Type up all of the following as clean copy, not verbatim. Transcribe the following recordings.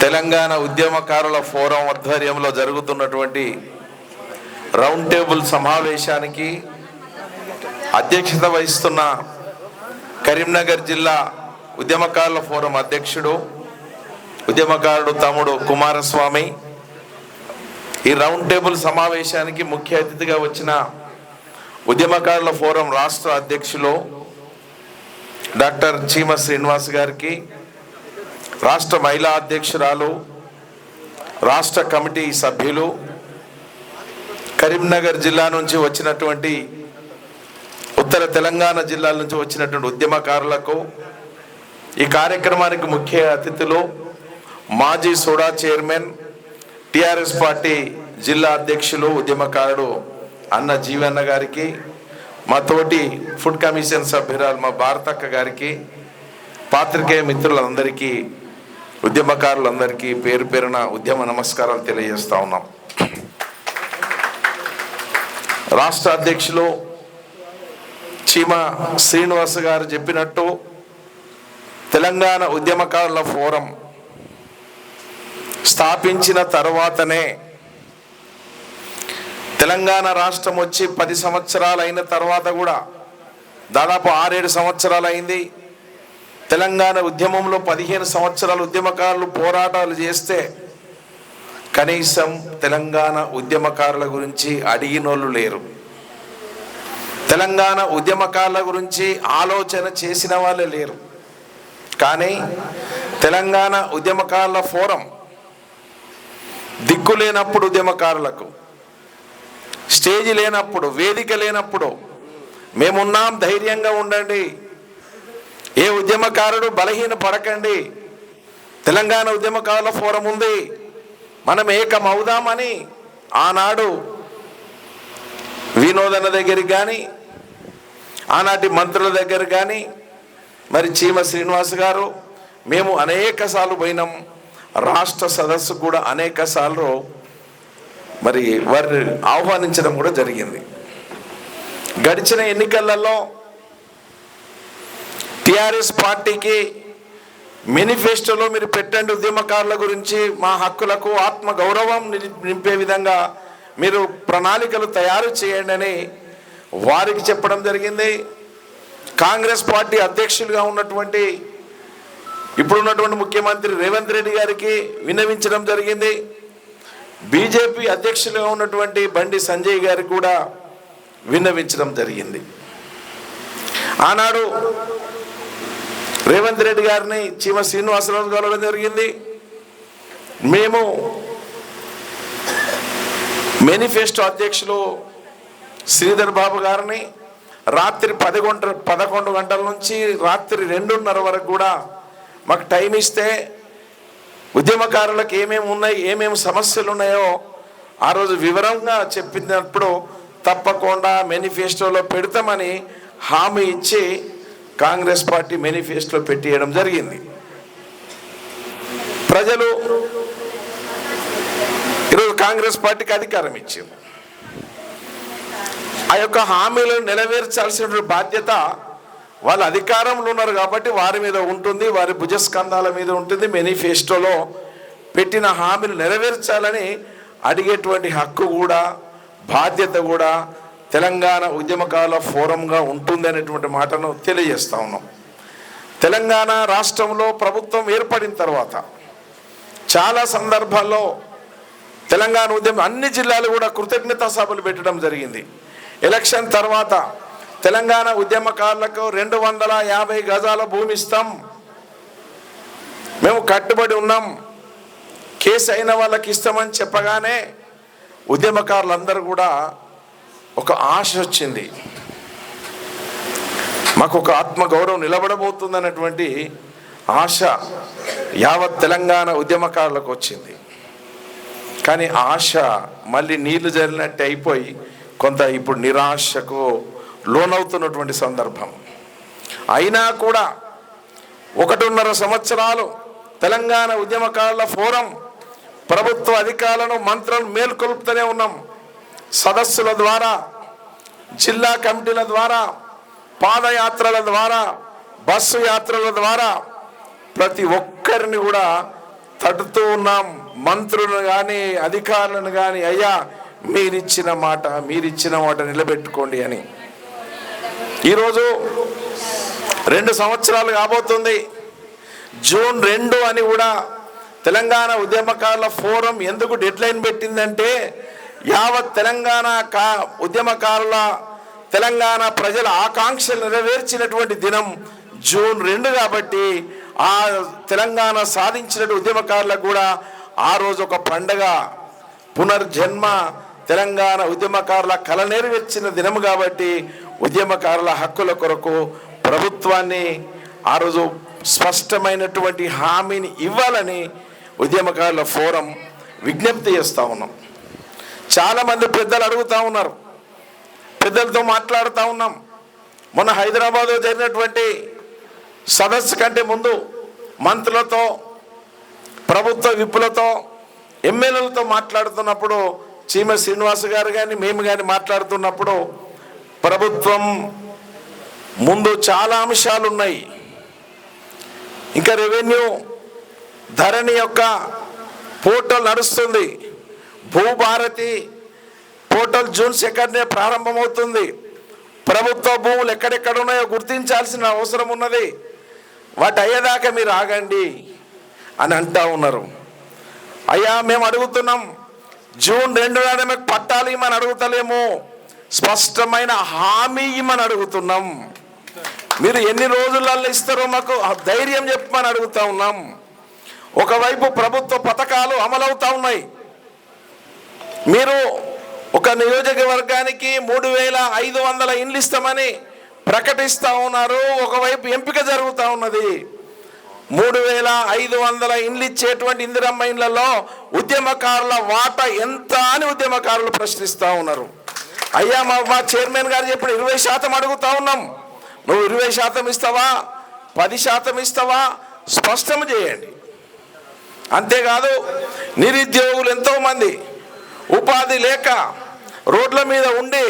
తెలంగాణ ఉద్యమకారుల ఫోరం ఆధ్వర్యంలో జరుగుతున్నటువంటి రౌండ్ టేబుల్ సమావేశానికి అధ్యక్షత వహిస్తున్న కరీంనగర్ జిల్లా ఉద్యమకారుల ఫోరం అధ్యక్షుడు ఉద్యమకారుడు తమ్ముడు కుమారస్వామి, ఈ రౌండ్ టేబుల్ సమావేశానికి ముఖ్య అతిథిగా వచ్చిన ఉద్యమకారుల ఫోరం రాష్ట్ర అధ్యక్షులు డాక్టర్ చీమ శ్రీనివాస్ గారికి, రాష్ట్ర మహిళా అధ్యక్షురాలు, రాష్ట్ర కమిటీ సభ్యులు, కరీంనగర్ జిల్లా నుంచి వచ్చినటువంటి ఉత్తర తెలంగాణ జిల్లాల నుంచి వచ్చినటువంటి ఉద్యమకారులకు, ఈ కార్యక్రమానికి ముఖ్య అతిథులు మాజీ సోడా చైర్మన్, టిఆర్ఎస్ పార్టీ జిల్లా అధ్యక్షులు ఉద్యమకారుడు అన్న జీవన్న గారికి, మా తోటి ఫుడ్ కమిషన్ సభ్యురాలు మా భారతక్క గారికి, పాత్రికేయ మిత్రులందరికీ, ఉద్యమకారులందరికీ పేరు పేరున ఉద్యమ నమస్కారాలు తెలియజేస్తా ఉన్నాం. రాష్ట్ర అధ్యక్షులు చీమ శ్రీనివాస్ గారు చెప్పినట్టు తెలంగాణ ఉద్యమకారుల ఫోరం స్థాపించిన తర్వాతనే, తెలంగాణ రాష్ట్రం వచ్చి 10 సంవత్సరాలు అయిన తర్వాత కూడా దాదాపు 6-7 సంవత్సరాలు అయింది. తెలంగాణ ఉద్యమంలో 15 సంవత్సరాలు ఉద్యమకారులు పోరాటాలు చేస్తే కనీసం తెలంగాణ ఉద్యమకారుల గురించి అడిగినోళ్ళు లేరు. తెలంగాణ ఉద్యమకారుల గురించి ఆలోచన చేసిన వాళ్ళే లేరు. కానీ తెలంగాణ ఉద్యమకారుల ఫోరం దిక్కు లేనప్పుడు, ఉద్యమకారులకు స్టేజ్ లేనప్పుడు, వేదిక లేనప్పుడు మేమున్నాం, ధైర్యంగా ఉండండి, ఏ ఉద్యమకారుడు బలహీన పడకండి, తెలంగాణ ఉద్యమకారుల ఫోరం ఉంది, మనం ఏకమవుదామని ఆనాడు వినోదన దగ్గరికి కానీ, ఆనాటి మంత్రుల దగ్గర కానీ, మరి చీమ శ్రీనివాస్ గారు, మేము అనేక సార్లు పోయినాం. రాష్ట్ర సదస్సు కూడా అనేక సార్లు మరి వారిని ఆహ్వానించడం కూడా జరిగింది. గడిచిన ఎన్నికలలో టిఆర్ఎస్ పార్టీకి మేనిఫెస్టోలో మీరు పెట్టండి, ఉద్యమకారుల గురించి, మా హక్కులకు ఆత్మ గౌరవం నింపే విధంగా మీరు ప్రణాళికలు తయారు చేయండి అని వారికి చెప్పడం జరిగింది. కాంగ్రెస్ పార్టీ అధ్యక్షులుగా ఉన్నటువంటి ఇప్పుడున్నటువంటి ముఖ్యమంత్రి రేవంత్ రెడ్డి గారికి విన్నవించడం జరిగింది. బీజేపీ అధ్యక్షులుగా ఉన్నటువంటి బండి సంజయ్ గారికి కూడా విన్నవించడం జరిగింది. ఆనాడు రేవంత్ రెడ్డి గారిని చీమ శ్రీనివాసరావు కలవడం జరిగింది. మేము మేనిఫెస్టో అధ్యక్షులు శ్రీధర్ బాబు గారిని రాత్రి 11 గంటల నుంచి రాత్రి 2:30 వరకు కూడా మాకు టైం ఇస్తే ఉద్యమకారులకు ఏమేమి ఉన్నాయి, ఏమేమి సమస్యలు ఉన్నాయో ఆ రోజు వివరంగా చెప్పినప్పుడు తప్పకుండా మేనిఫెస్టోలో పెడతామని హామీ ఇచ్చి కాంగ్రెస్ పార్టీ మేనిఫెస్టోలో పెట్టేయడం జరిగింది. ప్రజలు ఈరోజు కాంగ్రెస్ పార్టీకి అధికారం ఇచ్చింది. ఆ యొక్క హామీలను నెరవేర్చాల్సిన బాధ్యత వాళ్ళ అధికారంలో ఉన్నారు కాబట్టి వారి మీద ఉంటుంది, వారి భుజస్కంధాల మీద ఉంటుంది. మేనిఫెస్టోలో పెట్టిన హామీలు నెరవేర్చాలని అడిగేటువంటి హక్కు కూడా, బాధ్యత కూడా తెలంగాణ ఉద్యమకారుల ఫోరంగా ఉంటుంది అనేటువంటి మాటను తెలియజేస్తా ఉన్నాం. తెలంగాణ రాష్ట్రంలో ప్రభుత్వం ఏర్పడిన తర్వాత చాలా సందర్భాల్లో తెలంగాణ ఉద్యమం అన్ని జిల్లాలు కూడా కృతజ్ఞతా సభలు పెట్టడం జరిగింది. ఎలక్షన్ తర్వాత తెలంగాణ ఉద్యమకారులకు 250 గజాల భూమి ఇస్తాం, మేము కట్టుబడి ఉన్నాం, కేసు అయిన వాళ్ళకి ఇస్తామని చెప్పగానే ఉద్యమకారులందరూ కూడా ఒక ఆశ వచ్చింది, మాకు ఒక ఆత్మగౌరవం నిలబడబోతుంది అన్నటువంటి ఆశ యావత్ తెలంగాణ ఉద్యమకారులకు వచ్చింది. కానీ ఆశ మళ్ళీ నీళ్లు జరిగినట్టు అయిపోయి కొంత ఇప్పుడు నిరాశకు లోనవుతున్నటువంటి సందర్భం. అయినా కూడా 1.5 సంవత్సరాలు తెలంగాణ ఉద్యమకారుల ఫోరం ప్రభుత్వ అధికారులను, మంత్రులను మేల్కొల్పుతూనే ఉన్నాం. సదస్సుల ద్వారా, జిల్లా కమిటీల ద్వారా, పాదయాత్రల ద్వారా, బస్సు యాత్రల ద్వారా ప్రతి ఒక్కరిని కూడా తడుతూ ఉన్నాం మంత్రులను కానీ అధికారులను కానీ, అయ్యా మీరిచ్చిన మాట నిలబెట్టుకోండి అని. ఈరోజు 2 సంవత్సరాలు కాబోతుంది. జూన్ 2 అని కూడా తెలంగాణ ఉద్యమకారుల ఫోరం ఎందుకు డెడ్లైన్ పెట్టిందంటే, యావత్ తెలంగాణ ఉద్యమకారుల, తెలంగాణ ప్రజల ఆకాంక్షలు నెరవేర్చినటువంటి దినం జూన్ 2 కాబట్టి ఆ తెలంగాణ సాధించిన ఉద్యమకారులకు కూడా ఆ రోజు ఒక పండగ, పునర్జన్మ, తెలంగాణ ఉద్యమకారుల కల నెరవేర్చిన దినం కాబట్టి ఉద్యమకారుల హక్కుల కొరకు ప్రభుత్వాన్ని ఆ రోజు స్పష్టమైనటువంటి హామీని ఇవ్వాలని ఉద్యమకారుల ఫోరం విజ్ఞప్తి చేస్తూ ఉన్నాం. చాలామంది పెద్దలు అడుగుతూ ఉన్నారు, పెద్దలతో మాట్లాడుతూ ఉన్నాం. మొన్న హైదరాబాద్లో జరిగినటువంటి సదస్సు కంటే ముందు మంత్రులతో, ప్రభుత్వ విప్పులతో, ఎమ్మెల్యేలతో మాట్లాడుతున్నప్పుడు చీమ శ్రీనివాస్ గారు కానీ మేము కానీ మాట్లాడుతున్నప్పుడు ప్రభుత్వం ముందు చాలా అంశాలు ఉన్నాయి. ఇంకా రెవెన్యూ ధరణి యొక్క పోర్టల్ నడుస్తుంది. భూభారతి పోర్టల్ జూన్ 2 ప్రారంభమవుతుంది. ప్రభుత్వ భూములు ఎక్కడెక్కడ ఉన్నాయో గుర్తించాల్సిన అవసరం ఉన్నది. వాటి అయ్యేదాకా మీరు ఆగండి అని అంటూ ఉన్నారు. అయ్యా మేము అడుగుతున్నాం, జూన్ 2 నాడే మీకు పట్టాలు ఇమ్మని అడుగుతలేము, స్పష్టమైన హామీ ఇమ్మని అడుగుతున్నాం. మీరు ఎన్ని రోజులలో ఇస్తారో మాకు ధైర్యం చెప్పమని అడుగుతా ఉన్నాం. ఒకవైపు ప్రభుత్వ పథకాలు అమలవుతా ఉన్నాయి. మీరు ఒక నియోజకవర్గానికి 3500 ఇండ్లు ఇస్తామని ప్రకటిస్తూ ఉన్నారు. ఒకవైపు ఎంపిక జరుగుతూ ఉన్నది. 3500 ఇండ్లు ఇచ్చేటువంటి ఇందిరమ్మ ఇండ్లలో ఉద్యమకారుల వాటా ఎంత అని ఉద్యమకారులు ప్రశ్నిస్తూ ఉన్నారు. అయ్యా మా చైర్మన్ గారు చెప్పిన 20% అడుగుతా ఉన్నాం. నువ్వు 20% ఇస్తావా, 10% ఇస్తావా, స్పష్టం చేయండి. అంతేకాదు నిరుద్యోగులు ఎంతోమంది ఉపాధి లేక రోడ్ల మీద ఉండి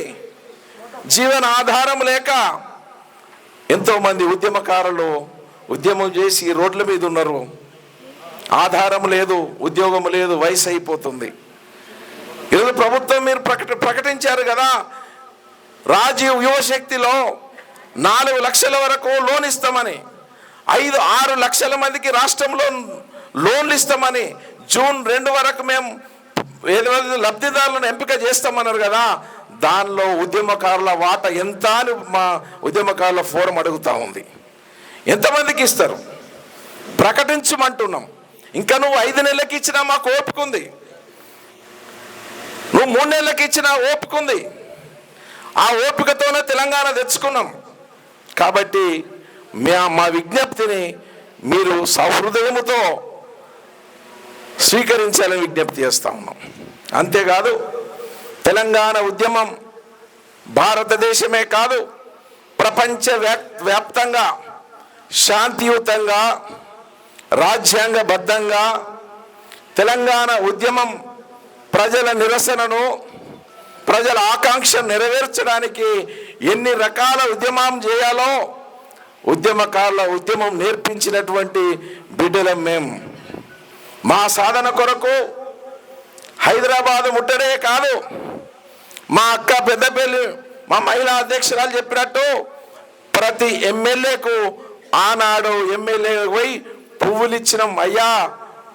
జీవన ఆధారం లేక ఎంతోమంది ఉద్యమకారులు ఉద్యమం చేసి రోడ్ల మీద ఉన్నారు. ఆధారం లేదు, ఉద్యోగం లేదు, వయసు అయిపోతుంది. ఈరోజు ప్రభుత్వం మీరు ప్రకటించారు కదా, రాజీవ్ యువశక్తిలో 4 లక్షల వరకు లోన్ ఇస్తామని, 5-6 లక్షల మందికి రాష్ట్రంలో లోన్లు ఇస్తామని, జూన్ 2 వరకు మేము లబ్ధిదారులను ఎంపిక చేస్తామన్నారు కదా. దానిలో ఉద్యమకారుల వాటా ఎంత అని మా ఉద్యమకారుల ఫోరం అడుగుతూ ఉంది. ఎంతమందికి ఇస్తారు ప్రకటించమంటున్నాం. ఇంకా నువ్వు 5 నెలలకి ఇచ్చినా మాకు ఓపిక ఉంది, నువ్వు 3 నెలలకి ఇచ్చినా ఓపిక ఉంది. ఆ ఓపికతోనే తెలంగాణ తెచ్చుకున్నాం. కాబట్టి మా విజ్ఞప్తిని మీరు సహృదయముతో స్వీకరించాలని విజ్ఞప్తి చేస్తా ఉన్నాం. అంతేకాదు తెలంగాణ ఉద్యమం భారతదేశమే కాదు ప్రపంచ వ్యాప్తంగా శాంతియుతంగా రాజ్యాంగబద్ధంగా తెలంగాణ ఉద్యమం ప్రజల నిరసనను, ప్రజల ఆకాంక్ష నెరవేర్చడానికి ఎన్ని రకాల ఉద్యమం చేయాలో ఉద్యమకారుల ఉద్యమం నేర్పించినటువంటి బిడ్డలం మేము. మా సాధన కొరకు హైదరాబాదు ముట్టడే కాదు, మా అక్క పెద్దపల్లి మా మహిళా అధ్యక్షురాలు చెప్పినట్టు ప్రతి ఎమ్మెల్యేకు ఆనాడు ఎమ్మెల్యే పోయి పువ్వులు ఇచ్చినాం. అయ్యా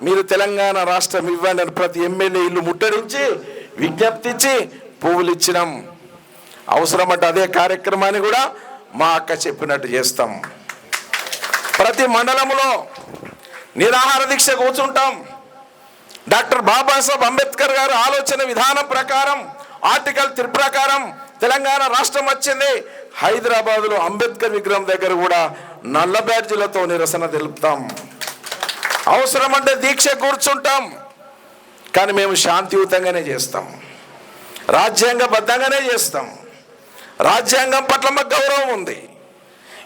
మీరు తెలంగాణ రాష్ట్రం ఇవ్వండి అని ప్రతి ఎమ్మెల్యే ఇల్లు ముట్టడించి విజ్ఞప్తించి పువ్వులు ఇచ్చినాం. అవసరమంటే అదే కార్యక్రమాన్ని కూడా మా అక్క చెప్పినట్టు చేస్తాం. ప్రతి మండలంలో నిరాహార దీక్ష కూర్చుంటాం. డాక్టర్ బాబాసాహెబ్ అంబేద్కర్ గారు ఆలోచన విధానం ప్రకారం ఆర్టికల్ 3 ప్రకారం తెలంగాణ రాష్ట్రం వచ్చింది. హైదరాబాద్లో అంబేద్కర్ విగ్రహం దగ్గర కూడా నల్ల బ్యాడ్జీలతో నిరసన తెలుపుతాం. అవసరమంటే దీక్ష కూర్చుంటాం. కానీ మేము శాంతియుతంగానే చేస్తాం, రాజ్యాంగబద్ధంగానే చేస్తాం. రాజ్యాంగం పట్ల మాకు గౌరవం ఉంది.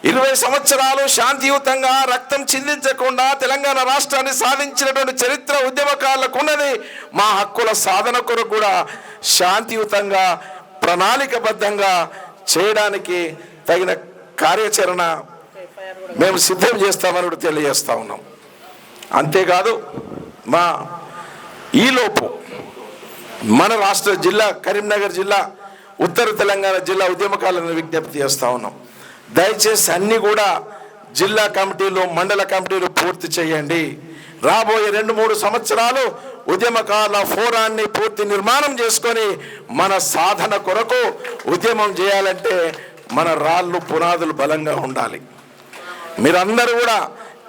20 సంవత్సరాలు శాంతియుతంగా రక్తం చిందించకుండా తెలంగాణ రాష్ట్రాన్ని సాధించినటువంటి చరిత్ర ఉద్యమకారులకు ఉన్నది. మా హక్కుల సాధన కొరకు కూడా శాంతియుతంగా ప్రణాళికబద్ధంగా చేయడానికి తగిన కార్యాచరణ మేము సిద్ధం చేస్తామని కూడా తెలియజేస్తా ఉన్నాం. అంతేకాదు ఈలోపు మన రాష్ట్ర జిల్లా కరీంనగర్ జిల్లా, ఉత్తర తెలంగాణ జిల్లా ఉద్యమకాలను విజ్ఞప్తి చేస్తూ ఉన్నాం. దయచేసి అన్నీ కూడా జిల్లా కమిటీలు, మండల కమిటీలు పూర్తి చేయండి. రాబోయే 2-3 సంవత్సరాలు ఉద్యమకాల ఫోరాన్ని పూర్తి నిర్మాణం చేసుకొని మన సాధన కొరకు ఉద్యమం చేయాలంటే మన రాళ్ళు పునాదులు బలంగా ఉండాలి. మీరందరూ కూడా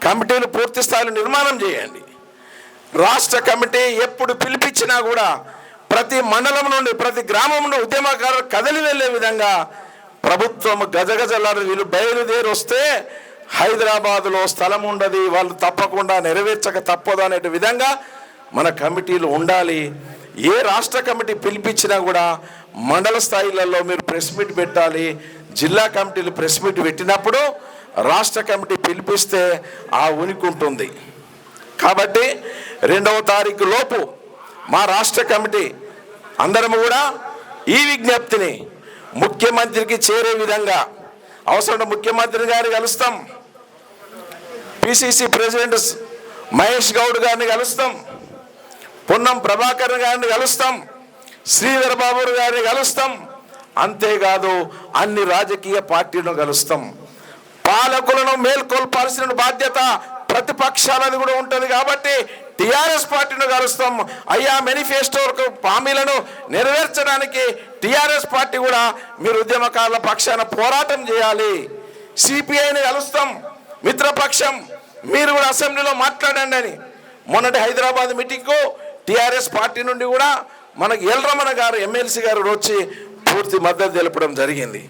కమిటీలు పూర్తి స్థాయిలో నిర్మాణం చేయండి. రాష్ట్ర కమిటీ ఎప్పుడు పిలిపించినా కూడా ప్రతి మండలం నుండి, ప్రతి గ్రామం నుండి ఉద్యమకారులు కదిలి వెళ్ళే విధంగా ప్రభుత్వం గజగజలాడు వీళ్ళు బయలుదేరి వస్తే హైదరాబాదులో స్థలం ఉండదు, వాళ్ళు తప్పకుండా నెరవేర్చక తప్పదు అనే విధంగా మన కమిటీలు ఉండాలి. ఏ రాష్ట్ర కమిటీ పిలిపించినా కూడా మండల స్థాయిలలో మీరు ప్రెస్ మీట్ పెట్టాలి. జిల్లా కమిటీలు ప్రెస్ మీట్ పెట్టినప్పుడు రాష్ట్ర కమిటీ పిలిపిస్తే ఆ ఉనికి ఉంటుంది. కాబట్టి 2వ తారీఖు లోపు మా రాష్ట్ర కమిటీ అందరం కూడా ఈ విజ్ఞప్తిని ముఖ్యమంత్రికి చేరే విధంగా, అవసరం ముఖ్యమంత్రి గారిని కలుస్తాం, పిసిసి ప్రెసిడెంట్ మహేష్ గౌడ్ గారిని కలుస్తాం, పొన్నం ప్రభాకర్ గారిని కలుస్తాం, శ్రీధర్ బాబు గారిని కలుస్తాం. అంతేకాదు అన్ని రాజకీయ పార్టీలను కలుస్తాం. పాలకులను మేల్కొల్పాల్సిన బాధ్యత ప్రతిపక్షాలది కూడా ఉంటుంది. కాబట్టి టిఆర్ఎస్ పార్టీని కలుస్తాం. అయ్యా, మేనిఫెస్టో హామీలను నెరవేర్చడానికి టిఆర్ఎస్ పార్టీ కూడా మీరు ఉద్యమకారుల పక్షాన పోరాటం చేయాలి. సిపిఐని కలుస్తాం, మిత్రపక్షం, మీరు కూడా అసెంబ్లీలో మాట్లాడండి అని. మొన్నటి హైదరాబాద్ మీటింగ్కు టిఆర్ఎస్ పార్టీ నుండి కూడా మనకు ఎల్రమణ గారు, ఎమ్మెల్సీ గారు వచ్చి పూర్తి మద్దతు తెలపడం జరిగింది.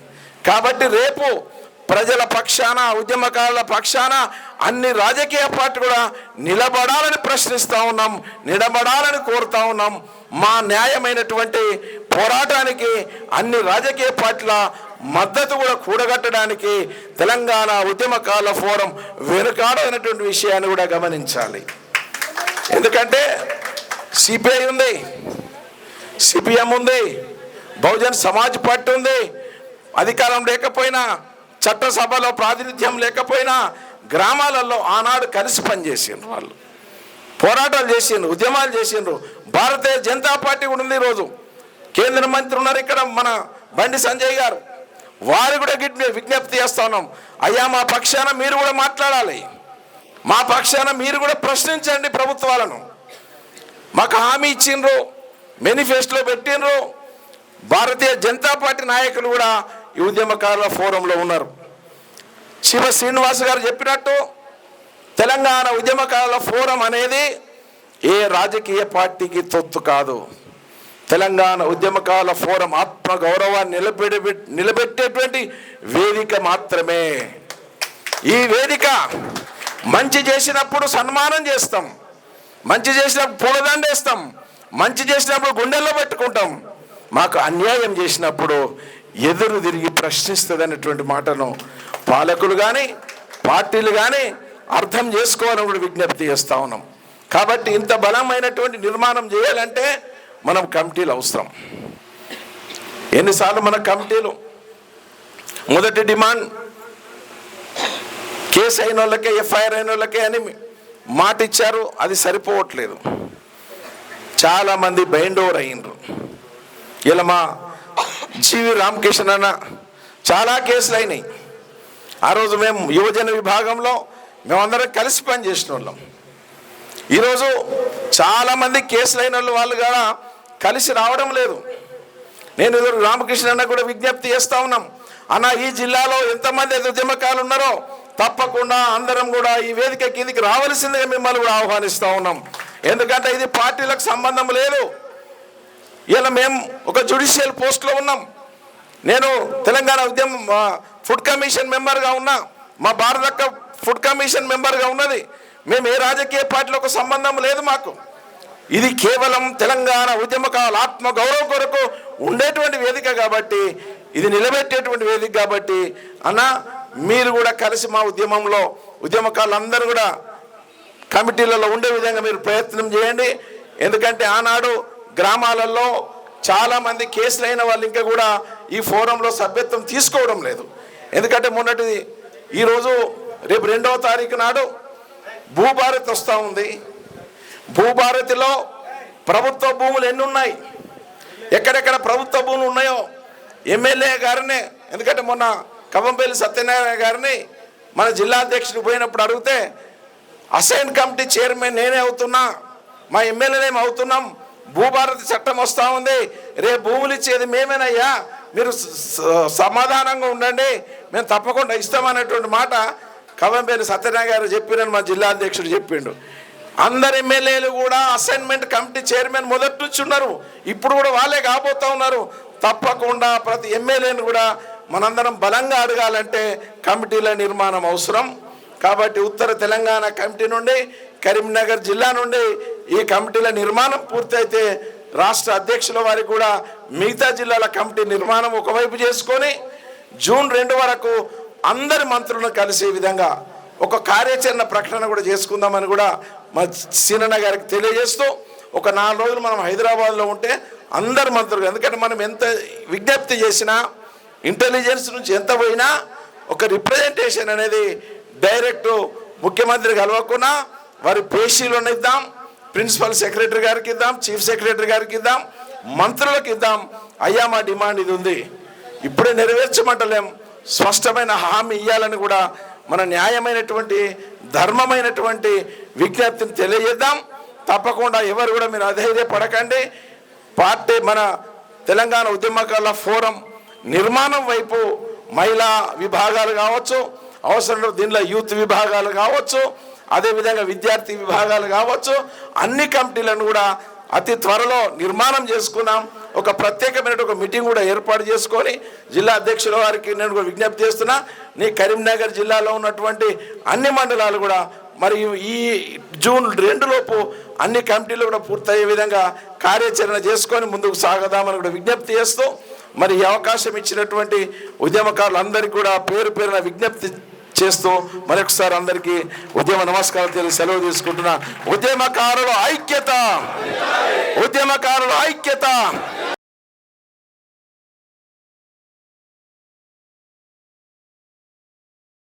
కాబట్టి రేపు ప్రజల పక్షాన, ఉద్యమకారుల పక్షాన అన్ని రాజకీయ పార్టీ కూడా నిలబడాలని ప్రశ్నిస్తూ ఉన్నాం, నిలబడాలని కోరుతా ఉన్నాం. మా న్యాయమైనటువంటి పోరాటానికి అన్ని రాజకీయ పార్టీల మద్దతు కూడా కూడగట్టడానికి తెలంగాణ ఉద్యమకారుల ఫోరం వెనుకాడైనటువంటి విషయాన్ని కూడా గమనించాలి. ఎందుకంటే సిపిఐ ఉంది, సిపిఎం ఉంది, బహుజన్ సమాజ్ పార్టీ ఉంది. అధికారం లేకపోయినా, చట్టసభలో ప్రాతినిధ్యం లేకపోయినా గ్రామాలలో ఆనాడు కలిసి పనిచేసిండ్రు, వాళ్ళు పోరాటాలు చేసిండ్రు, ఉద్యమాలు చేసిండ్రు. భారతీయ జనతా పార్టీ కూడా ఉంది. ఈరోజు కేంద్ర మంత్రి ఉన్నారు ఇక్కడ, మన బండి సంజయ్ గారు. వారు కూడా విజ్ఞప్తి చేస్తా ఉన్నాం, అయ్యా మా పక్షాన మీరు కూడా మాట్లాడాలి, మా పక్షాన మీరు కూడా ప్రశ్నించండి ప్రభుత్వాలను. మాకు హామీ ఇచ్చిండ్రు, మేనిఫెస్టోలో పెట్టిండ్రు. భారతీయ జనతా పార్టీ నాయకులు కూడా ఈ ఉద్యమకారుల ఫోరంలో ఉన్నారు. శివ శ్రీనివాస్ గారు చెప్పినట్టు తెలంగాణ ఉద్యమకారుల ఫోరం అనేది ఏ రాజకీయ పార్టీకి తొత్తు కాదు. తెలంగాణ ఉద్యమకారుల ఫోరం ఆత్మ గౌరవాన్ని నిలబెట్టేటువంటి వేదిక మాత్రమే. ఈ వేదిక మంచి చేసినప్పుడు సన్మానం చేస్తాం, మంచి చేసినప్పుడు పూలదండేస్తాం, మంచి చేసినప్పుడు గుండెల్లో పెట్టుకుంటాం. మాకు అన్యాయం చేసినప్పుడు ఎదురు తిరిగి ప్రశ్నిస్తుంది అనేటువంటి మాటను పాలకులు కానీ పార్టీలు కానీ అర్థం చేసుకోవాలని కూడా విజ్ఞప్తి చేస్తూ ఉన్నాం. కాబట్టి ఇంత బలమైనటువంటి నిర్మాణం చేయాలంటే మనం కమిటీలు అవసరం. ఎన్నిసార్లు మన కమిటీలు మొదటి డిమాండ్ కేసు అయిన వాళ్ళకే, ఎఫ్ఐఆర్ అయిన వాళ్ళకే అని మాట ఇచ్చారు. అది సరిపోవట్లేదు, చాలామంది బైండ్ ఓవర్ అయ్యిండ్రు. ఇలా మా జీవి రామకృష్ణ అన్న చాలా కేసులు అయినాయి. ఆ రోజు మేము యువజన విభాగంలో మేమందరం కలిసి పనిచేసిన వాళ్ళం. ఈరోజు చాలామంది కేసులు అయిన వాళ్ళు కూడా కలిసి రావడం లేదు. నేను రామకృష్ణ అన్న కూడా విజ్ఞప్తి చేస్తూ ఉన్నాం, అన్న ఈ జిల్లాలో ఎంతమంది ఉద్యమకారులు ఉన్నారో తప్పకుండా అందరం కూడా ఈ వేదిక కిందికి రావాల్సిందిగా మిమ్మల్ని కూడా ఆహ్వానిస్తూ ఉన్నాం. ఎందుకంటే ఇది పార్టీలకు సంబంధం లేదు. ఇలా మేము ఒక జ్యుడిషియల్ పోస్ట్లో ఉన్నాం. నేను తెలంగాణ ఫుడ్ కమిషన్ మెంబర్గా ఉన్నా, మా భారత ఫుడ్ కమిషన్ మెంబర్గా ఉన్నది. మేము ఏ రాజకీయ పార్టీలకు సంబంధం లేదు మాకు. ఇది కేవలం తెలంగాణ ఉద్యమకాల ఆత్మ గౌరవం కొరకు ఉండేటువంటి వేదిక కాబట్టి, ఇది నిలబెట్టేటువంటి వేదిక కాబట్టి అన్న మీరు కూడా కలిసి మా ఉద్యమంలో ఉద్యమకాలందరూ కూడా కమిటీలలో ఉండే విధంగా మీరు ప్రయత్నం చేయండి. ఎందుకంటే ఆనాడు గ్రామాలలో చాలామంది కేసులైన వాళ్ళు ఇంకా కూడా ఈ ఫోరంలో సభ్యత్వం తీసుకోవడం లేదు. ఎందుకంటే మొన్నటి ఈరోజు రేపు 2వ తారీఖు నాడు భూభారత్ వస్తూ ఉంది. భూభారతిలో ప్రభుత్వ భూములు ఎన్ని ఉన్నాయి, ఎక్కడెక్కడ ప్రభుత్వ భూములు ఉన్నాయో ఎమ్మెల్యే గారిని, ఎందుకంటే మొన్న కవంపల్లి సత్యనారాయణ గారిని మన జిల్లా అధ్యక్షుడు పోయినప్పుడు అడిగితే అసైన్ కమిటీ చైర్మన్ నేనే అవుతున్నా, మా ఎమ్మెల్యేనేమి అవుతున్నాం, భూభారతి చట్టం వస్తూ ఉంది, రేపు భూములు ఇచ్చేది మేమేనయ్యా, మీరు సమాధానంగా ఉండండి, మేము తప్పకుండా ఇస్తామనేటువంటి మాట కవంపల్లి సత్యనారాయణ గారు చెప్పిరని మా జిల్లా అధ్యక్షుడు చెప్పిండు. అందరు ఎమ్మెల్యేలు కూడా అసైన్మెంట్ కమిటీ చైర్మన్ మొదటి నుంచి ఉన్నారు, ఇప్పుడు కూడా వాళ్ళే కాబోతూ ఉన్నారు. తప్పకుండా ప్రతి ఎమ్మెల్యేని కూడా మనందరం బలంగా అడగాలంటే కమిటీల నిర్మాణం అవసరం. కాబట్టి ఉత్తర తెలంగాణ కమిటీ నుండి, కరీంనగర్ జిల్లా నుండి ఈ కమిటీల నిర్మాణం పూర్తయితే రాష్ట్ర అధ్యక్షుల వారికి కూడా మిగతా జిల్లాల కమిటీ నిర్మాణం ఒకవైపు చేసుకొని జూన్ 2 వరకు అందరి మంత్రులను కలిసే విధంగా ఒక కార్యాచరణ ప్రకటన కూడా చేసుకుందామని కూడా మా సీనన్న గారికి తెలియజేస్తూ, ఒక 4 రోజులు మనం హైదరాబాద్లో ఉంటే అందరు మంత్రులు, ఎందుకంటే మనం ఎంత విజ్ఞప్తి చేసినా ఇంటెలిజెన్స్ నుంచి ఎంత పోయినా ఒక రిప్రజెంటేషన్ అనేది డైరెక్ట్ ముఖ్యమంత్రి కలవకుండా వారి పేషీలను ఇద్దాం, ప్రిన్సిపల్ సెక్రటరీ గారికి ఇద్దాం, చీఫ్ సెక్రటరీ గారికి ఇద్దాం, మంత్రులకు ఇద్దాం. అయ్యా మా డిమాండ్ ఇది ఉంది, ఇప్పుడే నెరవేర్చమంటలేం, స్పష్టమైన హామీ ఇవ్వాలని కూడా మన న్యాయమైనటువంటి ధర్మమైనటువంటి విజ్ఞప్తిని తెలియజేద్దాం. తప్పకుండా ఎవరు కూడా మీరు అధైర్యపడకండి. పార్టీ మన తెలంగాణ ఉద్యమకారుల ఫోరం నిర్మాణం వైపు మహిళా విభాగాలు కావచ్చు, అవసరం దీనిలో యూత్ విభాగాలు కావచ్చు, అదేవిధంగా విద్యార్థి విభాగాలు కావచ్చు, అన్ని కమిటీలను కూడా అతి త్వరలో నిర్మాణం చేసుకున్నాం. ఒక ప్రత్యేకమైన ఒక మీటింగ్ కూడా ఏర్పాటు చేసుకొని జిల్లా అధ్యక్షుల వారికి నేను కూడా విజ్ఞప్తి చేస్తున్నా, నీ కరీంనగర్ జిల్లాలో ఉన్నటువంటి అన్ని మండలాలు కూడా మరియు ఈ జూన్ 2 లోపు అన్ని కమిటీలు కూడా పూర్తయ్యే విధంగా కార్యాచరణ చేసుకొని ముందుకు సాగదామని కూడా విజ్ఞప్తి చేస్తూ, మరి ఈ అవకాశం ఇచ్చినటువంటి ఉద్యమకారులందరికీ కూడా పేరు పేరున విజ్ఞప్తి చేస్తూ మరొకసారి అందరికీ ఉద్యమ నమస్కారం తెలియ సెలవు తీసుకుంటున్నా. ఉద్యమకారుల ఐక్యత, ఉద్యమకారుల ఐక్యత.